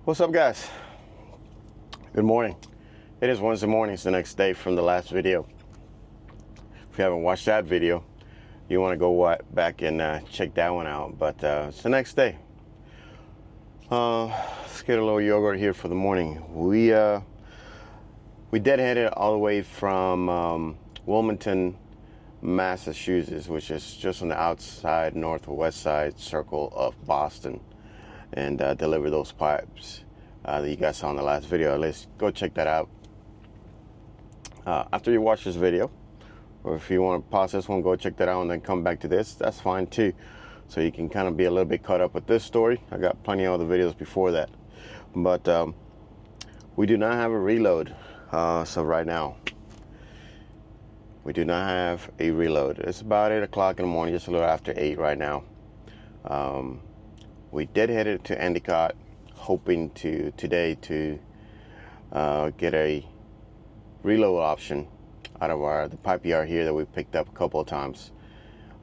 What's up, guys? Good morning. It is Wednesday morning. It's the next day from the last video. If you haven't watched that video, you want to go back and check that one out. But it's the next day. Let's get a little yogurt here for the morning. We deadheaded all the way from Wilmington, Massachusetts, which is just on the outside northwest side circle of Boston, and deliver those pipes that you guys saw in the last video. Let's go check that out. After you watch this video, or if you want to pause this one, go check that out and then come back to this, that's fine too. So you can kind of be a little bit caught up with this story. I got plenty of other videos before that. But we do not have a reload. So right now, we do not have a reload. It's about 8 o'clock in the morning, just a little after 8 right now. We deadheaded to Endicott, hoping today to get a reload option out of the pipe yard here that we picked up a couple of times.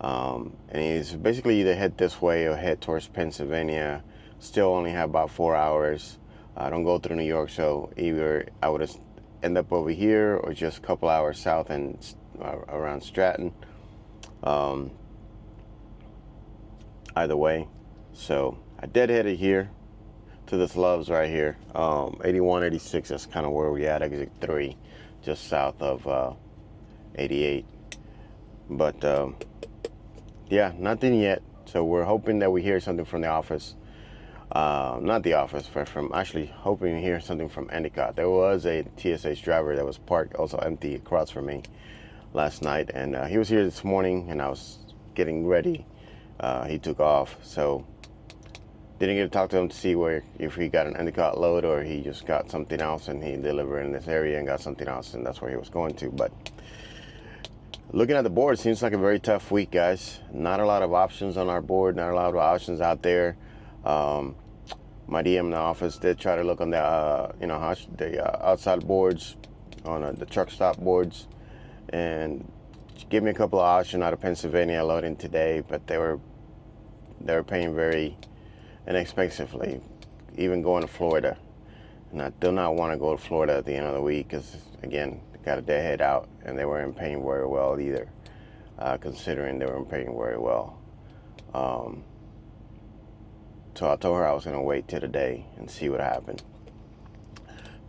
And it's basically either head this way or head towards Pennsylvania. Still only have about 4 hours. I don't go through New York, so either I would end up over here or just a couple hours south and around Stratton. Either way. So I deadheaded here to this Love's right here. 81, 86, that's kind of where we at, exit 3, just south of 88. But yeah, nothing yet. So we're hoping that we hear something from the office. Not the office, from actually hoping to hear something from Endicott. There was a TSH driver that was parked also empty across from me last night, and he was here this morning, and I was getting ready. He took off, so didn't get to talk to him to see if he got an Endicott load or he just got something else and he delivered in this area and got something else, and that's where he was going to. But looking at the board, seems like a very tough week, guys. Not a lot of options on our board, not a lot of options out there. My DM in the office did try to look on the outside boards, on the truck stop boards, and give me a couple of options out of Pennsylvania loading today, but they were paying very inexpensively, even going to Florida. And I do not want to go to Florida at the end of the week because, again, they got a deadhead out and they weren't paying very well either, considering they weren't paying very well. So I told her I was going to wait till today and see what happened.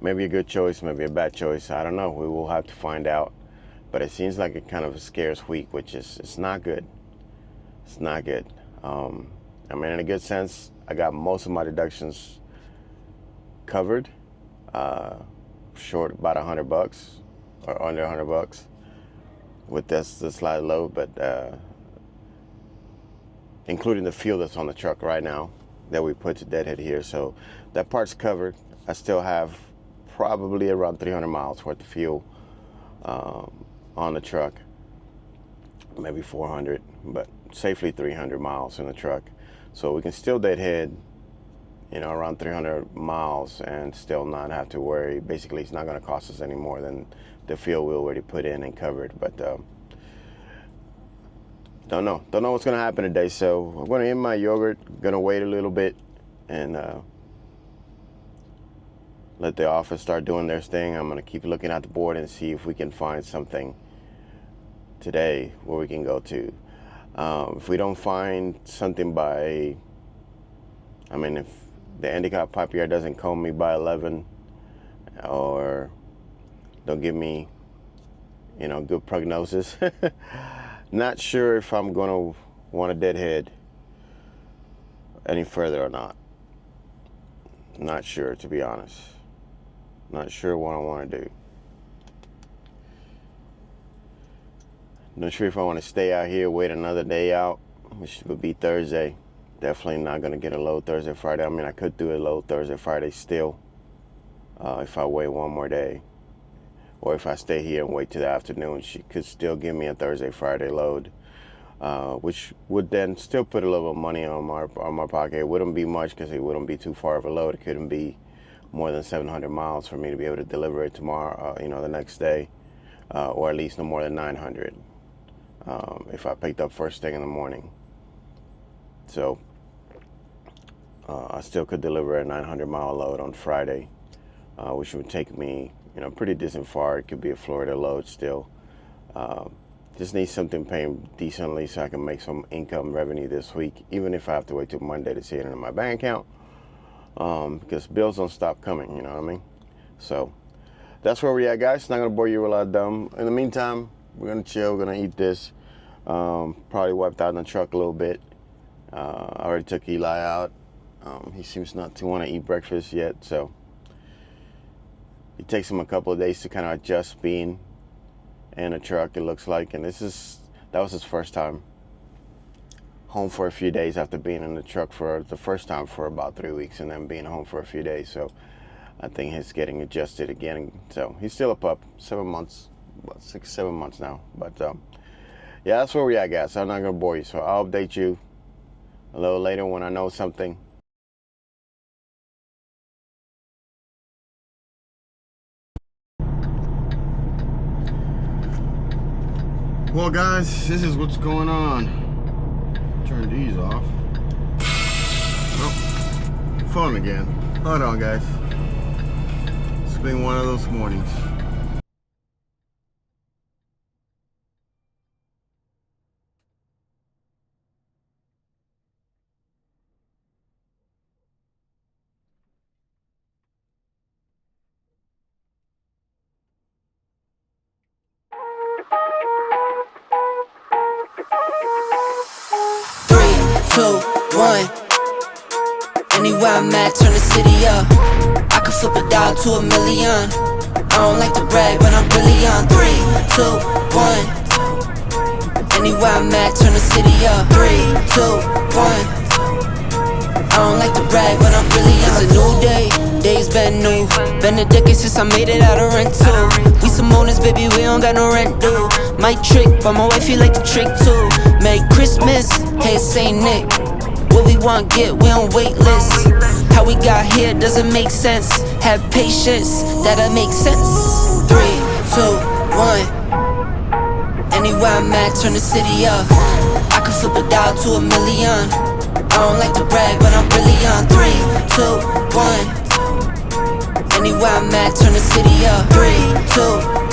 Maybe a good choice, maybe a bad choice. I don't know. We will have to find out. But it seems like a kind of a scarce week, which is it's not good. It's not good. I mean, in a good sense, I got most of my deductions covered. Short about $100 or under $100 with this light load, but including the fuel that's on the truck right now that we put to deadhead here. So that part's covered. I still have probably around 300 miles worth of fuel on the truck, maybe 400, but safely 300 miles in the truck. So we can still deadhead, around 300 miles and still not have to worry. Basically, it's not going to cost us any more than the fuel we already put in and covered. But don't know what's going to happen today. So I'm going to end my yogurt, going to wait a little bit and let the office start doing their thing. I'm going to keep looking at the board and see if we can find something today where we can go to. If we don't find something if the Endicott pipe yard doesn't call me by 11 or don't give me, good prognosis, not sure if I'm going to want to deadhead any further or not. Not sure, to be honest. Not sure what I want to do. Not sure if I want to stay out here, wait another day out, which would be Thursday. Definitely not going to get a load Thursday, Friday. I mean, I could do a load Thursday, Friday still, if I wait one more day. Or if I stay here and wait till the afternoon, she could still give me a Thursday, Friday load, which would then still put a little money on my pocket. It wouldn't be much because it wouldn't be too far of a load. It couldn't be more than 700 miles for me to be able to deliver it tomorrow, the next day, or at least no more than 900. If I picked up first thing in the morning. So I still could deliver a 900-mile load on Friday, which would take me, pretty decent far. It could be a Florida load still. Just need something paying decently so I can make some income revenue this week, even if I have to wait till Monday to see it in my bank account, because bills don't stop coming, you know what I mean? So that's where we at, guys. Not going to bore you with a lot of dumb. In the meantime, we're going to chill. We're going to eat this. Probably wiped out in the truck a little bit. I already took Eli out. He seems not to want to eat breakfast yet, so it takes him a couple of days to kind of adjust being in a truck, it looks like. And that was his first time home for a few days after being in the truck for the first time for about 3 weeks and then being home for a few days. So I think he's getting adjusted again. So he's still a pup, 7 months, 6, 7 months now. But yeah, that's where we at, guys. I'm not gonna bore you, so I'll update you a little later when I know something. Well, guys, this is what's going on. Turn these off. Oh, phone again. Hold on, guys. It's been one of those mornings. Two, one. Anywhere I'm at, turn the city up. I could flip a dial to a million. I don't like to brag, but I'm really on. 3, 2, 1. Anywhere I'm at, turn the city up. 3, 2, 1. I don't like to brag, but I'm really on. It's a new day, days been new. Been a decade since I made it out of rental. We some owners, baby, we don't got no rent due. Might trick, but my wife, you like to trick too. Merry Christmas, hey, Saint Nick. What we want, get, we on wait list. How we got here doesn't make sense. Have patience, that'll make sense. 3, 2, 1. Anywhere I'm at, turn the city up. I could flip a dial to a million. I don't like to brag, but I'm really on. 3, 2, 1. Anywhere I'm at, turn the city up. 3, 2,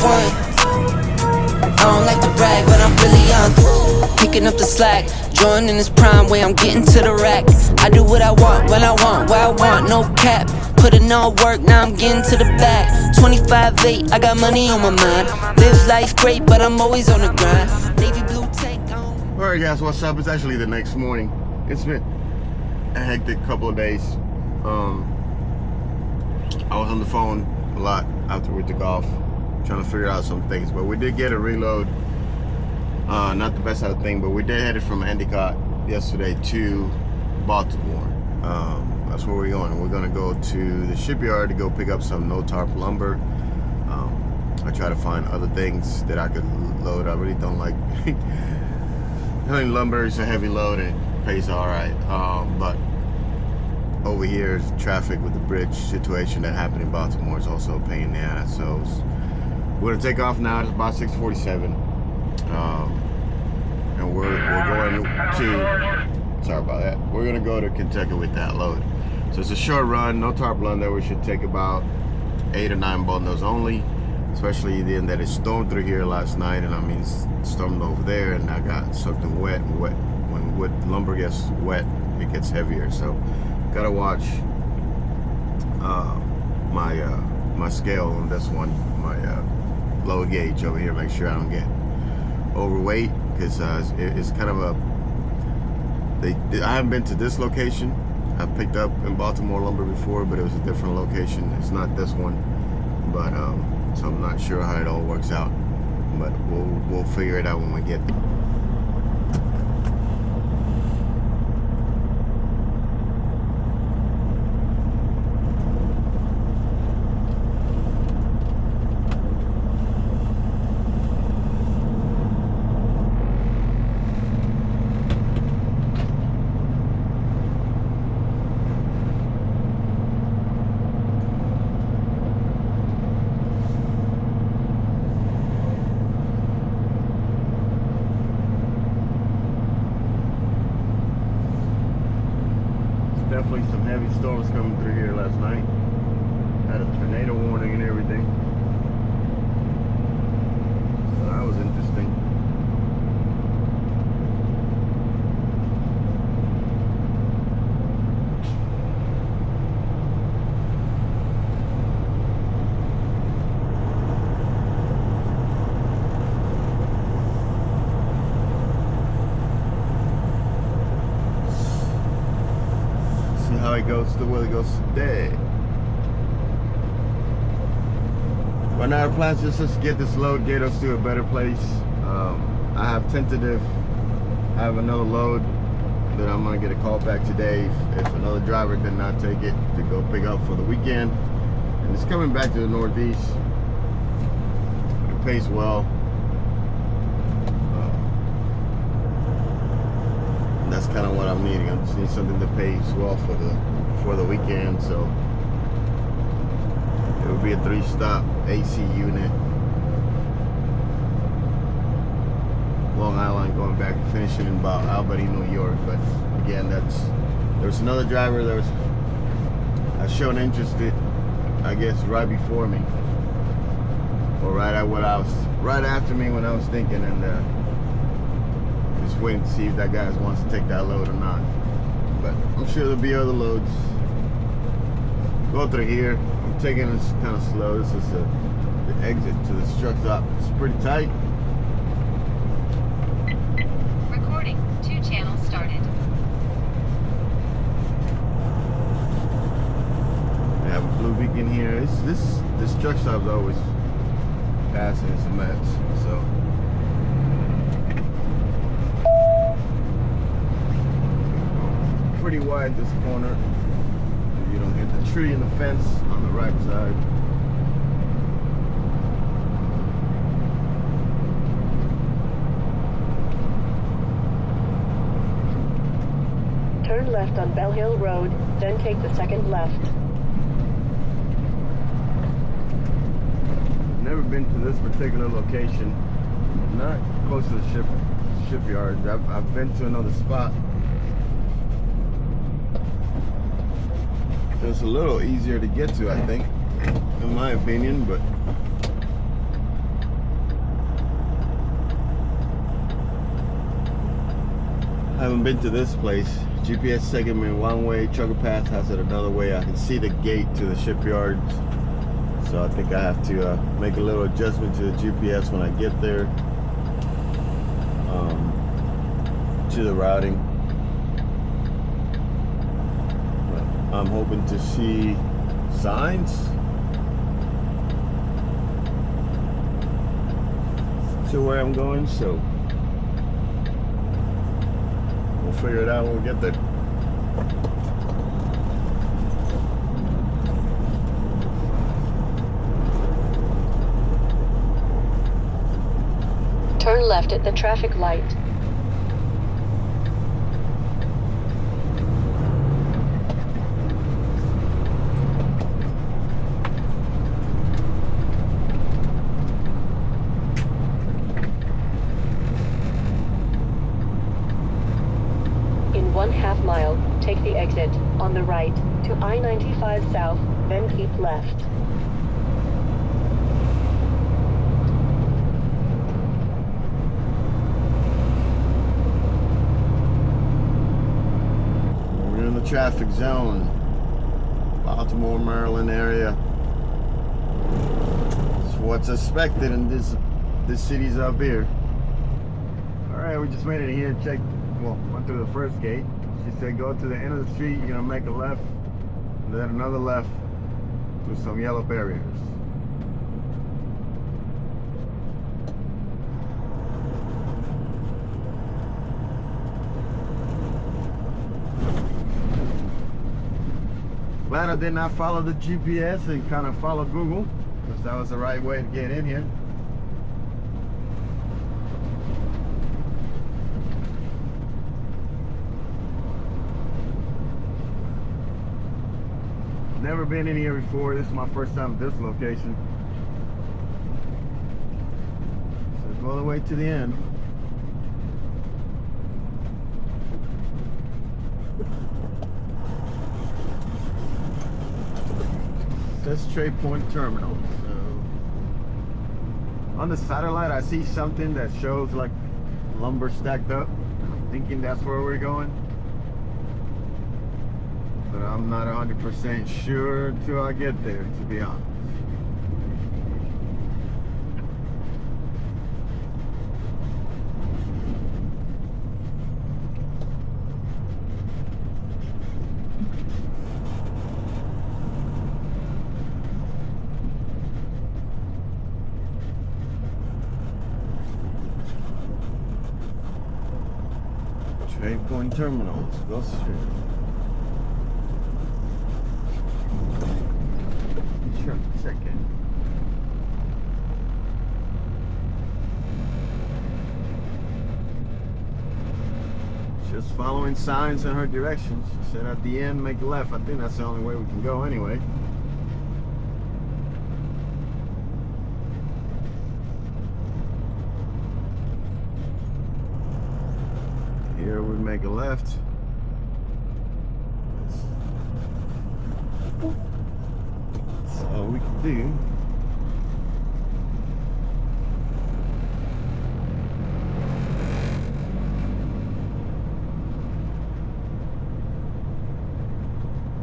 1. I don't like to brag, but I'm really on. Picking up the slack, Jordan in his prime way, I'm getting to the rack. I do what I want, when I want, where I want, no cap. Put in all work, now I'm getting to the back. 25-8, I got money on my mind. Live life great, but I'm always on the grind. Navy blue tank on. Alright, guys, what's up? It's actually the next morning. It's been a hectic couple of days. I was on the phone a lot after we took off, trying to figure out some things, but we did get a reload. Not the best out of thing, but we did head it from Endicott yesterday to Baltimore. That's where we're going. We're gonna go to the shipyard to go pick up some no-tarp lumber. I try to find other things that I could load. I really don't like lumber. It's a heavy load and it pays all right. But over here, traffic with the bridge situation that happened in Baltimore is also a pain in the ass. So we're gonna take off now. It's about 6:47, and we're going to. Sorry about that. We're gonna go to Kentucky with that load. So it's a short run, no tarp blunder. We should take about 8 or 9 bundles only. Especially then that it stormed through here last night, and I mean it stormed over there, and I got something wet. When lumber gets wet, it gets heavier. So gotta watch my scale on this one, my load gauge over here. Make sure I don't get overweight, because it's kind of I haven't been to this location. I picked up in Baltimore lumber before, but it was a different location. It's not this one, but so I'm not sure how it all works out. But we'll figure it out when we get there. definitely some heavy storms coming through here last night. Had a tornado warning and everything. So that was interesting. How it goes to where it goes today. But now our plans is just to get this load, get us to a better place. I have tentative, I have another load that I'm gonna get a call back today if another driver did not take it to go pick up for the weekend. And it's coming back to the Northeast. It pays well. That's kind of what I'm needing. I just need something that pays well for the weekend. So it would be a 3-stop AC unit, Long Island, going back and finishing in about Albany, New York. But again, there was another driver that has shown interest, I guess, right before me, or right after me when I was thinking, and just waiting to see if that guy wants to take that load or not. But I'm sure there'll be other loads. Go through here. I'm taking this kind of slow. This is the exit to the truck stop. It's pretty tight. Recording. 2 channels started. They have a blue beacon here. This truck stop is always passing. It's a mess. So. Pretty wide this corner. You don't hit the tree and the fence on the right side. Turn left on Bell Hill Road, then take the second left. Never been to this particular location. Not close to the shipyard. I've been to another spot. It's a little easier to get to, I think, in my opinion, but I haven't been to this place. GPS segment one way, trucker path has it another way. I can see the gate to the shipyard, so I think I have to make a little adjustment to the GPS when I get there, to the routing. I'm hoping to see signs to where I'm going, so we'll figure it out when we get there. Turn left at the traffic light. In 1/2 mile, take the exit on the right to I-95 South, then keep left. We're in the traffic zone, Baltimore, Maryland area. It's what's expected in this city's up here. All right, we just made it here. Went through the first gate. She said go to the end of the street, you're gonna make a left, and then another left through some yellow barriers. Glad I did not follow the GPS and kind of follow Google, because that was the right way to get in here. Never been in here before. This is my first time at this location. So go all the way to the end. Says Trade Point Terminal. So on the satellite, I see something that shows like lumber stacked up. I'm thinking that's where we're going, but I'm not 100% sure until I get there, to be honest. Trade Point Terminals, go straight. Sure, second. Just following signs in her direction. She said at the end, make a left. I think that's the only way we can go anyway. Here we make a left. That's all we can do.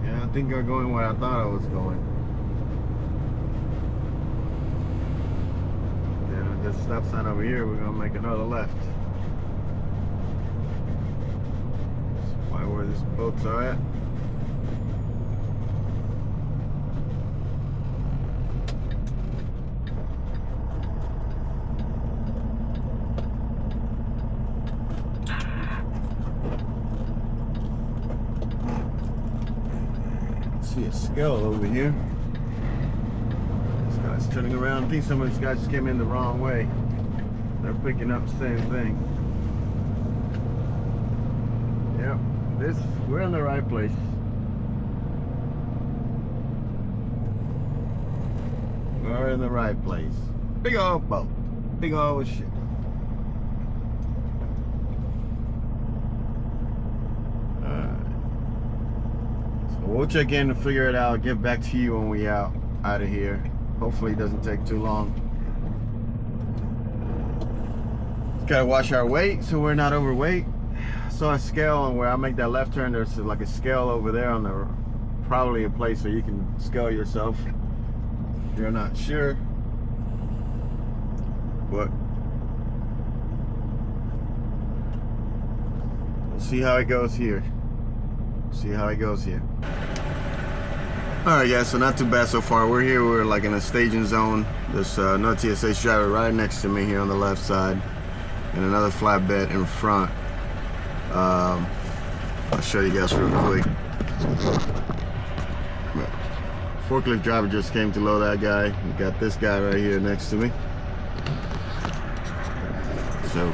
Yeah, I think I'm going where I thought I was going. Then at this stop sign over here, we're gonna make another left. Where these boats are at. See a scale over here. This guy's turning around. I think some of these guys just came in the wrong way. They're picking up the same thing. Yep. We're in the right place. We're in the right place. Big old boat. Big old ship. So we'll check in to figure it out. Get back to you when we out of here. Hopefully it doesn't take too long. Just gotta watch our weight so we're not overweight. Saw a scale, and where I make that left turn, there's like a scale over there on the, probably a place where you can scale yourself if you're not sure. But we'll see how it goes here. Alright guys, so not too bad so far. We're here, we're like in a staging zone. There's another TSH driver right next to me here on the left side, and another flatbed in front. I'll show you guys real quick. Forklift driver just came to load that guy. We got this guy right here next to me. So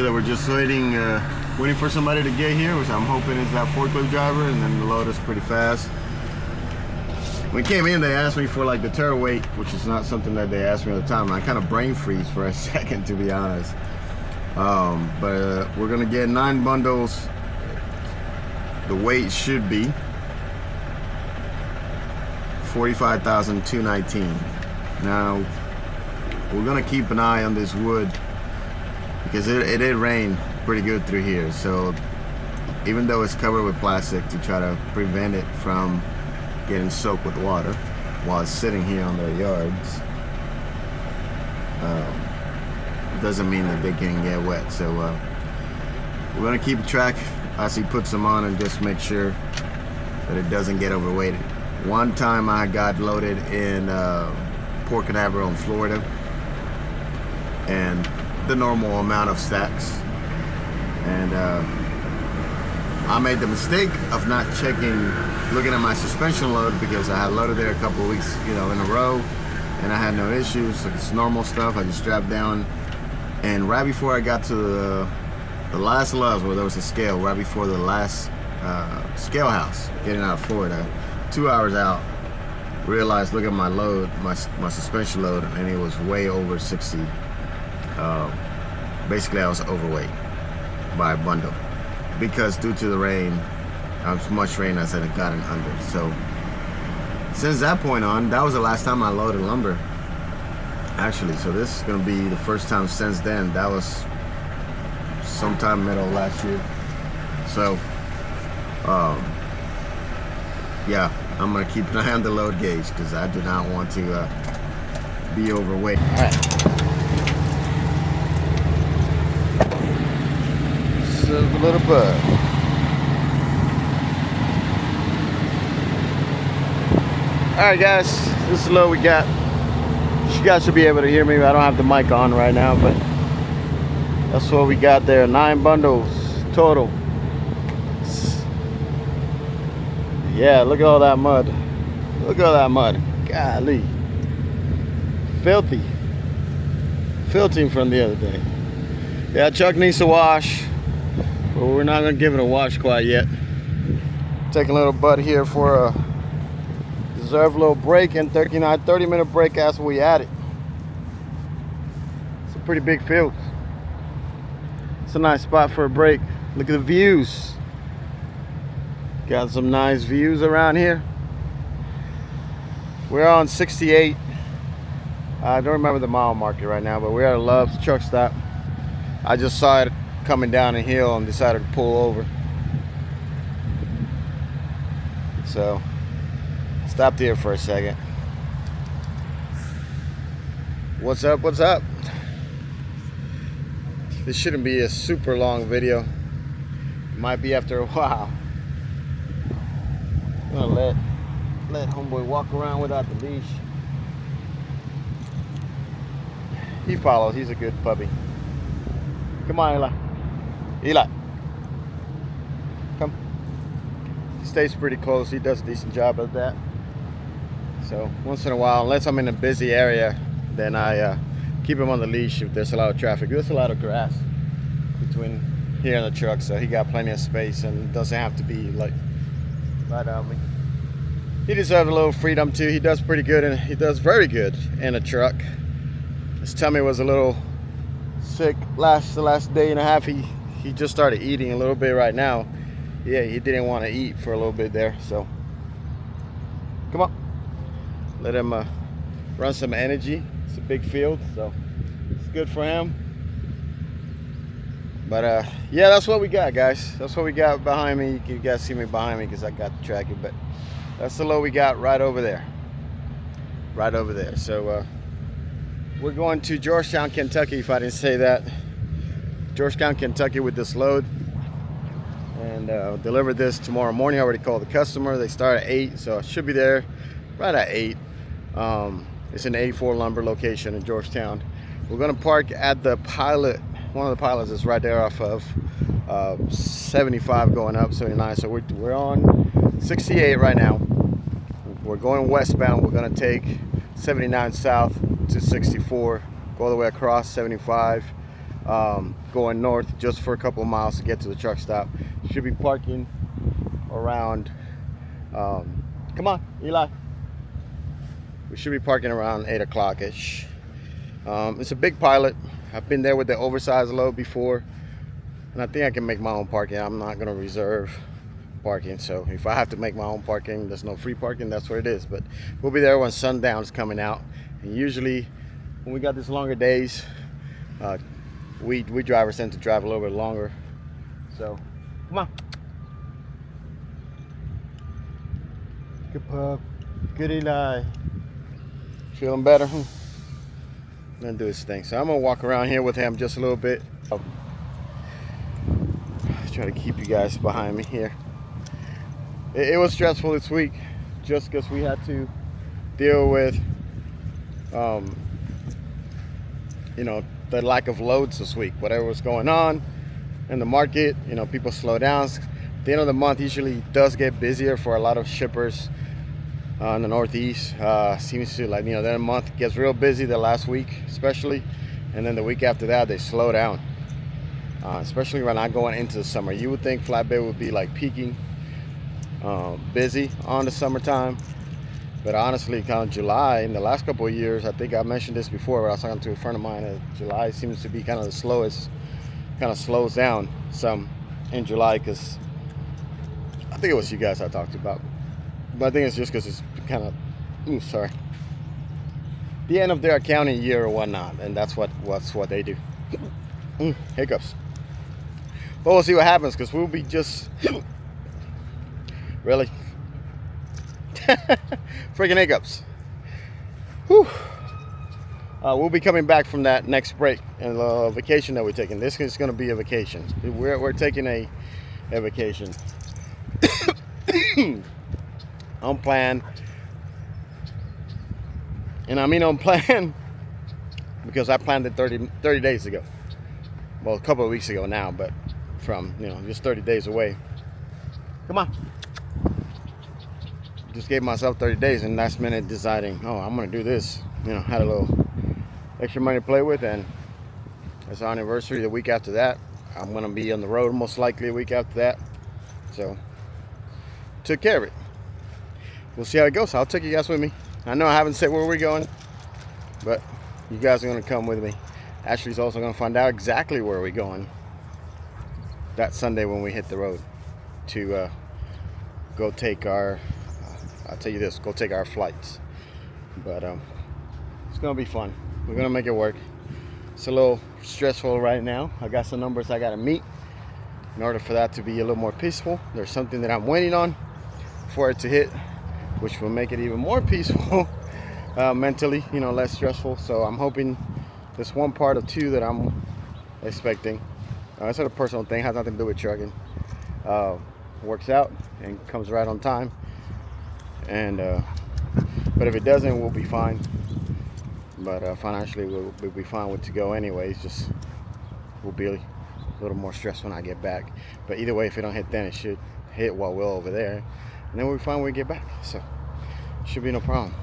that we're just waiting for somebody to get here, which I'm hoping is that forklift driver, and then the load us pretty fast. When we came in, they asked me for like the turtle weight, which is not something that they ask me all the time. And I kind of brain freeze for a second, to be honest. But we're gonna get 9 bundles. The weight should be 45,219. Now we're gonna keep an eye on this wood because it did rain pretty good through here. So even though it's covered with plastic to try to prevent it from getting soaked with water while it's sitting here on their yards, doesn't mean that they can get wet. So we're gonna keep track as he puts them on and just make sure that it doesn't get overweighted. One time I got loaded in Port Canaveral in Florida, and the normal amount of stacks, and I made the mistake of not looking at my suspension load, because I had loaded there a couple of weeks in a row, and I had no issues. Like, it's normal stuff. I just strapped down. And right before I got to the last Love's, where there was a scale, right before the last scale house, getting out of Florida, 2 hours out, realized, look at my load, my suspension load, and it was way over 60. Basically, I was overweight by a bundle, because due to the rain, as much rain as I had gotten under. So since that point on, that was the last time I loaded lumber. Actually, so this is gonna be the first time since then. That was sometime middle of last year. So, yeah, I'm gonna keep an eye on the load gauge because I do not want to be overweight. All right. Serve a little bud. All right, guys, this is the load we got. You guys should be able to hear me. I don't have the mic on right now, but that's what we got there. 9 bundles total. Yeah, look at all that mud. Look at all that mud. Golly. Filthy. Filthy from the other day. Yeah, Chuck needs to wash, but we're not gonna give it a wash quite yet. Taking a little bud here for a deserve a little break, and 30-minute break after we added. It's a pretty big field. It's a nice spot for a break. Look at the views. Got some nice views around here. We're on 68. I don't remember the mile marker right now, but we're at a Love's truck stop. I just saw it coming down a hill and decided to pull over. So stopped here for a second. What's up? What's up? This shouldn't be a super long video. It might be after a while. I'm gonna let homeboy walk around without the leash. He follows. He's a good puppy. Come on, Eli. Eli. Come. He stays pretty close. He does a decent job of that. So once in a while, unless I'm in a busy area, then I keep him on the leash if there's a lot of traffic. There's a lot of grass between here and the truck, so he got plenty of space and doesn't have to be like right on me. He deserves a little freedom too. He does pretty good, and he does very good in a truck. His tummy was a little sick the last day and a half. He just started eating a little bit right now. Yeah, he didn't want to eat for a little bit there, so come on. Let him run some energy. It's a big field, so it's good for him. But yeah, that's what we got, guys. That's what we got behind me. You guys see me behind me because I got the tracking, but that's the load we got right over there. Right over there. So we're going to Georgetown, Kentucky, if I didn't say that. Georgetown, Kentucky with this load. And deliver this tomorrow morning. I already called the customer. They start at 8, so I should be there right at 8. It's an 84 lumber location in Georgetown. We're gonna park at the pilot. One of the pilots is right there off of 75 going up 79. So we're on 68 right now. We're going westbound. We're gonna take 79 south to 64, go all the way across 75, going north just for a couple of miles to get to the truck stop. Should be parking around, come on, Eli. We should be parking around 8 o'clock-ish. It's a big pilot. I've been there with the oversized load before, and I think I can make my own parking. I'm not gonna reserve parking, so if I have to make my own parking, there's no free parking, that's what it is. But we'll be there when sundown's coming out. And usually when we got these longer days, we drivers tend to drive a little bit longer. So come on. Good pup. Good Eli. Feeling better? Gonna do his thing. So I'm gonna walk around here with him just a little bit. Try to keep you guys behind me here. It was stressful this week just because we had to deal with you know, the lack of loads this week. Whatever was going on in the market, you know, people slow down. The end of the month usually does get busier for a lot of shippers in the Northeast. Seems to, like, you know, then a month gets real busy the last week especially, and then the week after that they slow down, especially when I'm going into the summer. You would think flatbed would be like peaking busy on the summertime, but honestly kind of July in the last couple of years, I think I mentioned this before, but I was talking to a friend of mine, July seems to be kind of the slowest, kind of slows down some in July, because I think it was you guys I talked about. But I think it's just because it's kind of, sorry, the end of their accounting year or whatnot, and that's what they do. Hiccups. But we'll see what happens, because we'll be just really freaking hiccups. Whew. We'll be coming back from that next break and vacation that we're taking. This is going to be a vacation. We're taking a vacation. Unplanned. And I mean unplanned because I planned it 30 days ago. Well, a couple of weeks ago now, but from, just 30 days away. Come on. Just gave myself 30 days and last minute deciding, oh, I'm going to do this. Had a little extra money to play with, and it's our anniversary the week after that. I'm going to be on the road most likely a week after that. So, took care of it. We'll see how it goes. I'll take you guys with me. I know I haven't said where we're going, but you guys are going to come with me. Ashley's also going to find out exactly where we're going that Sunday when we hit the road to go take our, I'll tell you this, go take our flights. But it's going to be fun. We're going to make it work. It's a little stressful right now. I got some numbers I got to meet in order for that to be a little more peaceful. There's something that I'm waiting on for it to hit, which will make it even more peaceful mentally, less stressful. So I'm hoping this one part of two that I'm expecting, it's not a personal thing, has nothing to do with trucking, works out and comes right on time. And but if it doesn't, we'll be fine. But financially, we'll be fine with to go anyways. Just we'll be a little more stressed when I get back. But either way, if it don't hit then, it should hit while we're over there, and then we'll be fine when we get back. So should be no problem.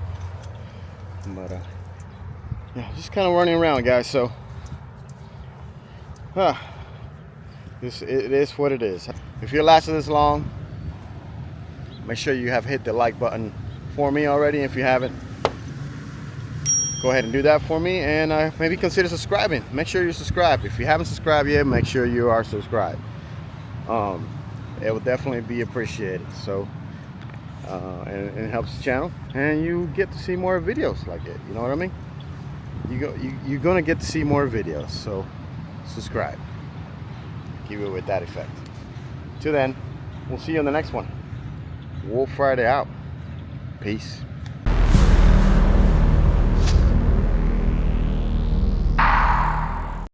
But yeah, just kind of running around, guys. So it is what it is. If you're lasting this long, make sure you have hit the like button for me already. If you haven't, go ahead and do that for me, and maybe consider subscribing. Make sure you're subscribed. If you haven't subscribed yet, make sure you are subscribed. It will definitely be appreciated. So and it helps the channel, and you get to see more videos like it. You know what I mean? You're gonna get to see more videos. So subscribe. Keep it with that effect. Till then, we'll see you on the next one. Wolf Friday out. Peace.